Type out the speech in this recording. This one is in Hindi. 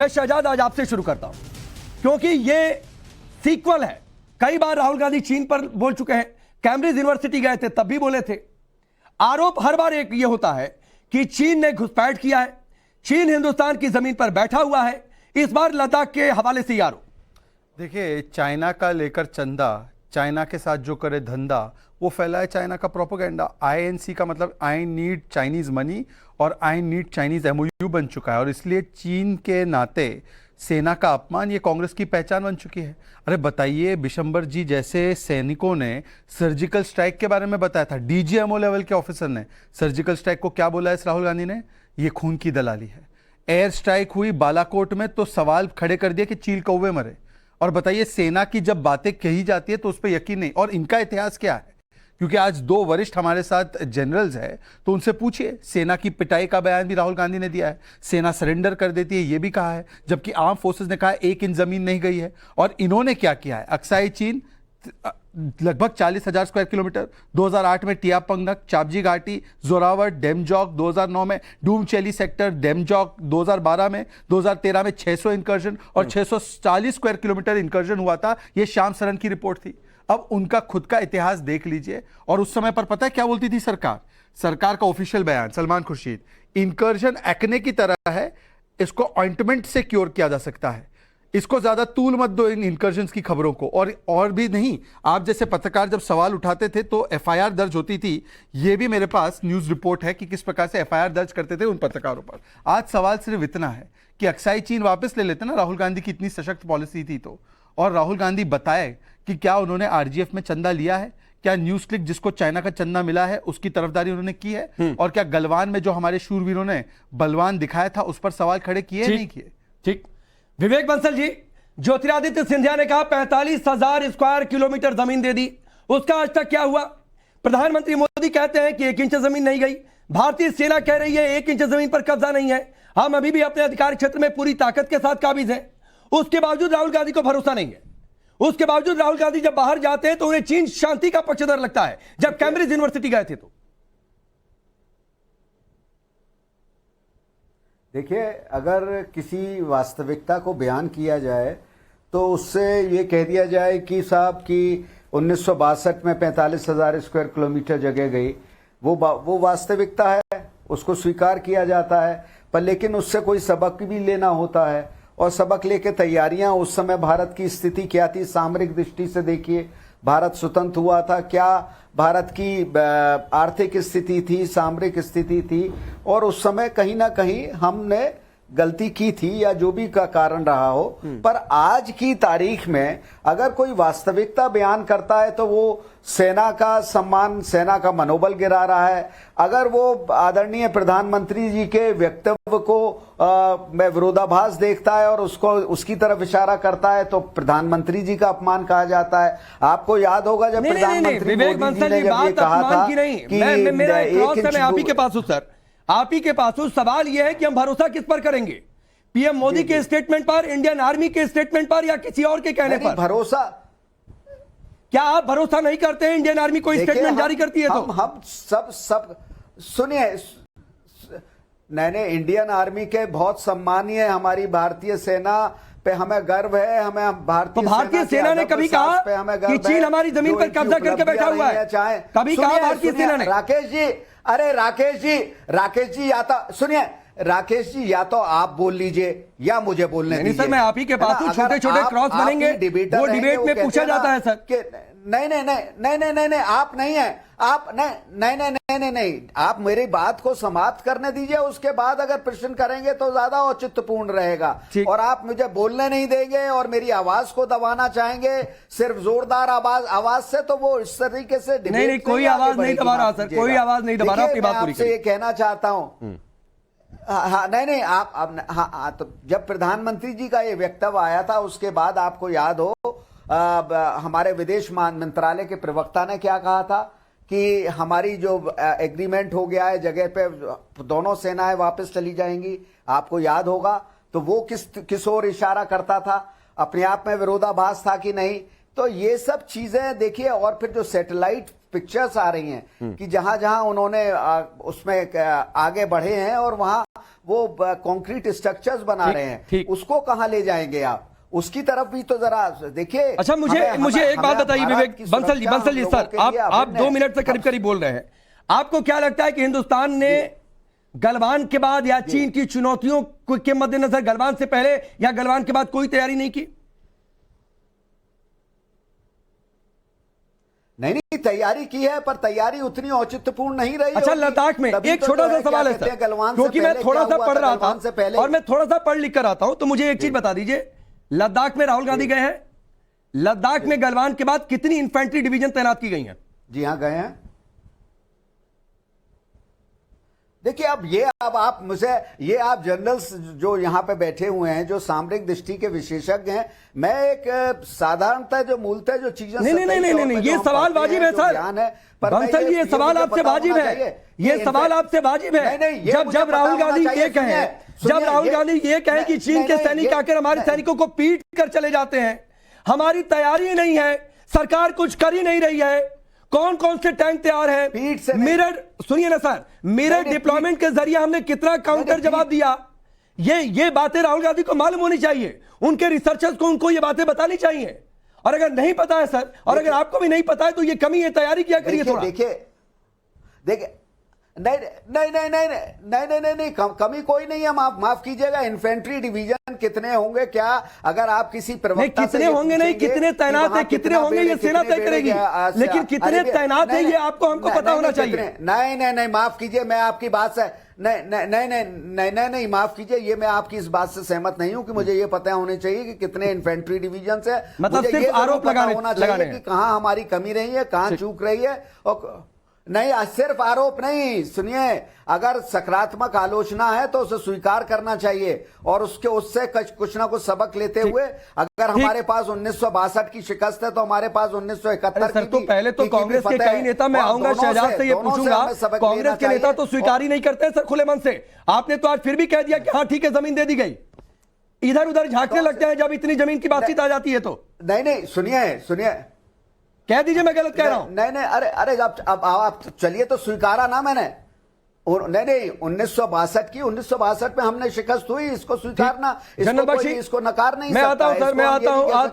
शहजाद आज आपसे शुरू करता हूं क्योंकि ये सीक्वल है। कई बार राहुल गांधी चीन पर बोल चुके हैं, कैम्ब्रिज यूनिवर्सिटी गए थे तब भी बोले थे। आरोप हर बार एक ये होता है कि चीन ने घुसपैठ किया है, चीन हिंदुस्तान की जमीन पर बैठा हुआ है। इस बार लद्दाख के हवाले से आरोप देखिए, चाइना का लेकर चंदा, चाइना के साथ जो करे धंधा, वो फैला है चाइना का प्रोपेगेंडा। INC का मतलब आई नीड चाइनीज मनी और आई नीड चाइनीज MOU बन चुका है और इसलिए चीन के नाते सेना का अपमान ये कांग्रेस की पहचान बन चुकी है। अरे बताइए, बिशंबर जी जैसे सैनिकों ने सर्जिकल स्ट्राइक के बारे में बताया था, DGMO लेवल के ऑफिसर ने सर्जिकल स्ट्राइक को क्या बोला है इस राहुल गांधी ने, ये खून की दलाली है। एयर स्ट्राइक हुई बालाकोट में तो सवाल खड़े कर दिए कि चील कौवे मरे। और बताइए, सेना की जब बातें कही जाती है तो उस पर यकीन नहीं। और इनका इतिहास क्या है, क्योंकि आज 2 वरिष्ठ हमारे साथ जनरल्स हैं, तो उनसे पूछिए। सेना की पिटाई का बयान भी राहुल गांधी ने दिया है, सेना सरेंडर कर देती है ये भी कहा है, जबकि आर्म फोर्सेस ने कहा 1 इंच जमीन नहीं गई है। और इन्होंने क्या किया है, अक्साई चीन लगभग 40,000 स्क्वायर किलोमीटर, 2008 में टियापंगक, चापजी घाटी, जोरावर, डेमजॉक, 2009 में डूमचेली सेक्टर, डेमजॉक 2012 में, 2013 में 600 इंकर्जन और 640 स्क्वायर किलोमीटर इंकर्जन हुआ था। यह श्याम सरन की रिपोर्ट थी। अब उनका खुद का इतिहास देख लीजिए। और उस समय पर पता है क्या बोलती थी सरकार का ऑफिशियल बयान, सलमान खुर्शीद, इंकर्जन एक्ने की तरह है, इसको ऑइंटमेंट से क्योर किया जा सकता है, इसको ज्यादा तूल मत दो इन इंकर्जन्स की खबरों को। और भी नहीं, आप जैसे पत्रकार जब सवाल उठाते थे तो FIR दर्ज होती थी। ये भी मेरे पास न्यूज रिपोर्ट है कि किस प्रकार से FIR दर्ज करते थे उन पत्रकारों पर। आज सवाल सिर्फ इतना है कि अक्साई चीन वापस ले लेते ना, राहुल गांधी की इतनी सशक्त पॉलिसी थी तो। और राहुल गांधी बताए कि क्या उन्होंने RGF में चंदा लिया है, क्या न्यूज क्लिक जिसको चाइना का चंदा मिला है उसकी तरफदारी उन्होंने की है, और क्या गलवान में जो हमारे शूरवीरों ने बलवान दिखाया था उस पर सवाल खड़े किए नहीं किए। ठीक, विवेक बंसल जी, ज्योतिरादित्य सिंधिया ने कहा 45,000 स्क्वायर किलोमीटर जमीन दे दी, उसका आज तक क्या हुआ? प्रधानमंत्री मोदी कहते हैं कि 1 इंच जमीन नहीं गई, भारतीय सेना कह रही है 1 इंच जमीन पर कब्जा नहीं है, हम अभी भी अपने अधिकार क्षेत्र में पूरी ताकत के साथ काबिज हैं। उसके बावजूद राहुल गांधी को भरोसा नहीं है। उसके बावजूद राहुल गांधी जब बाहर जाते हैं तो उन्हें चीन शांति का पक्षधर लगता है। जब कैम्ब्रिज यूनिवर्सिटी गए थे तो देखिए, अगर किसी वास्तविकता को बयान किया जाए तो उससे ये कह दिया जाए कि साहब कि 1962 में 45,000 स्क्वायर किलोमीटर जगह गई, वो वास्तविकता है, उसको स्वीकार किया जाता है। पर लेकिन उससे कोई सबक भी लेना होता है, और सबक लेके तैयारियां, उस समय भारत की स्थिति क्या थी सामरिक दृष्टि से देखिए, भारत स्वतंत्र हुआ था, क्या भारत की आर्थिक स्थिति थी, सामरिक स्थिति थी, और उस समय कहीं ना कहीं हमने गलती की थी या जो भी का कारण रहा हो। पर आज की तारीख में अगर कोई वास्तविकता बयान करता है तो वो सेना का सम्मान, सेना का मनोबल गिरा रहा है। अगर वो आदरणीय प्रधानमंत्री जी के वक्तव्य को में विरोधाभास देखता है और उसको उसकी तरफ इशारा करता है तो प्रधानमंत्री जी का अपमान कहा जाता है। आपको याद होगा जब प्रधानमंत्री मोदी जी ने जब ये कहा था कि मेरा आप ही के पास हूं सर, आप ही के पास हूं, सवाल यह है कि हम भरोसा किस पर करेंगे, PM मोदी के स्टेटमेंट पर, इंडियन आर्मी के स्टेटमेंट पर, या किसी और के कहने पर? भरोसा क्या आप भरोसा नहीं करते हैं इंडियन आर्मी कोई स्टेटमेंट जारी करती है तो? हम सब सुनिए, नहीं, इंडियन आर्मी के बहुत सम्मानीय, हमारी भारतीय सेना पे हमें गर्व है। हमें भारतीय सेना ने कभी कहा कि चीन हमारी जमीन पर कब्जा करके बैठा हुआ है? कभी कहा भारतीय सेना ने? राकेश जी, अरे राकेश जी या तो सुनिए, राकेश जी या तो आप बोल लीजिए या मुझे बोलने दीजिए। सर, मैं आप ही के पास हूं, छोटे छोटे क्रॉस बनेंगे, वो डिबेट में पूछा जाता है सर। नहीं, आप नहीं है, आप नहीं, आप मेरी बात को समाप्त करने दीजिए, उसके बाद अगर प्रश्न करेंगे तो ज्यादा औचित्यपूर्ण रहेगा। और आप मुझे बोलने नहीं देंगे और मेरी आवाज को दबाना चाहेंगे सिर्फ जोरदार आवाज से, तो वो इस तरीके से नहीं, कोई आवाज नहीं दबा रहा सर, कोई आवाज नहीं दबा रहा, आपकी बात पूरी करिए। ये कहना चाहता हूं, हाँ, नहीं, आप हाँ, तो जब प्रधानमंत्री जी का ये वक्तव्य आया था उसके बाद आपको याद हो हमारे विदेश मंत्रालय के प्रवक्ता ने क्या कहा था कि हमारी जो एग्रीमेंट हो गया है जगह पे दोनों सेनाएं वापस चली जाएंगी, आपको याद होगा। तो वो किस ओर इशारा करता था, अपने आप में विरोधाभास था कि नहीं? तो ये सब चीजें देखिए। और फिर जो सैटेलाइट पिक्चर्स आ रही हैं कि जहां जहां उन्होंने उसमें आगे बढ़े हैं और वहां वो कंक्रीट स्ट्रक्चर्स बना रहे हैं, उसको कहां ले जाएंगे आप? उसकी तरफ भी तो जरा देखिए। अच्छा, मुझे एक बात बताइए विवेक बंसल जी सर, आप 2 मिनट से करीब करीब बोल रहे हैं। आपको क्या लगता है कि हिंदुस्तान ने गलवान के बाद या चीन की चुनौतियों के मद्देनजर गलवान से पहले या गलवान के बाद कोई तैयारी नहीं की? नहीं, तैयारी की है, पर तैयारी उतनी औचित्यपूर्ण नहीं रही। अच्छा, लद्दाख में एक छोटा सा सवाल है सर, क्योंकि मैं थोड़ा सा पढ़ रहा था और मैं थोड़ा सा पढ़ लिख कर आता हूं, तो मुझे एक चीज बता दीजिए। लद्दाख में राहुल गांधी गए हैं, लद्दाख में गलवान के बाद कितनी इन्फेंट्री डिवीजन तैनात की गई हैं? जी हां, गए हैं। देखिए, अब आप मुझे ये आप जनरल्स जो यहां पे बैठे हुए हैं, जो सामरिक दृष्टि के विशेषज्ञ हैं, मैं एक साधारणतः जो मूलतः जो चीजें नहीं, ये सवाल वाजिब है सर बंसल जी, ये सवाल आपसे वाजिब है, ये सवाल आपसे वाजिब है। जब राहुल गांधी ये कहें, जब राहुल गांधी ये कहें कि चीन के सैनिक आकर हमारे सैनिकों को पीट कर चले जाते हैं, हमारी तैयारी नहीं है, सरकार कुछ कर ही नहीं रही है, कौन कौन से टैंक तैयार है, मिरर सुनिए ना सर, मिरर डिप्लॉयमेंट के जरिए हमने कितना काउंटर जवाब दिया, ये बातें राहुल गांधी को मालूम होनी चाहिए, उनके रिसर्चर्स को उनको ये बातें बतानी चाहिए। और अगर नहीं पता है सर, और अगर आपको भी नहीं पता है, तो ये कमी है, तैयारी किया करिए थोड़ा। देखिए नहीं, कमी कोई नहीं है। माफ कीजिएगा, इन्फेंट्री डिवीजन कितने होंगे क्या? अगर आप किसी प्रवक्ता कितने होंगे नहीं, कितने तैनात है, कितने होंगे ये सेना तय करेगी, लेकिन कितने तैनात है ये आपको हमको पता होना चाहिए। नहीं, माफ कीजिए, मैं आपकी बात से नहीं, माफ कीजिए, ये मैं आपकी इस बात से सहमत नहीं हूं कि मुझे ये पता होने चाहिए कि कितने इन्फेंट्री डिवीजन है। मतलब सिर्फ आरोप होना चाहिए कि कहां हमारी कमी रही है, कहां चूक रही है। और नहीं, सिर्फ आरोप नहीं, सुनिए, अगर सकारात्मक आलोचना है तो उसे स्वीकार करना चाहिए और उससे कुछ ना कुछ सबक लेते हुए, अगर हमारे पास 1962 की शिकस्त है तो हमारे पास 1971 की। तो पहले तो कांग्रेस के कई नेता, मैं आऊंगा शहजाद से ये पूछूंगा, कांग्रेस के नेता तो स्वीकार ही नहीं करते सर खुले मन से। आपने तो आज फिर भी कह दिया कि हाँ ठीक है, जमीन दे दी गई, इधर उधर झांकने लगते हैं जब इतनी जमीन की बातचीत आ जाती है तो। नहीं, सुनिए, कह दीजिए मैं गलत कह रहा हूं। नहीं, अरे अब आप चलिए, तो स्वीकारा ना मैंने। नहीं, 1962 में हमने शिकस्त हुई, इसको स्वीकारना, इसको नकार नहीं सकता। मैं आता हूं सर, मैं आता हूं।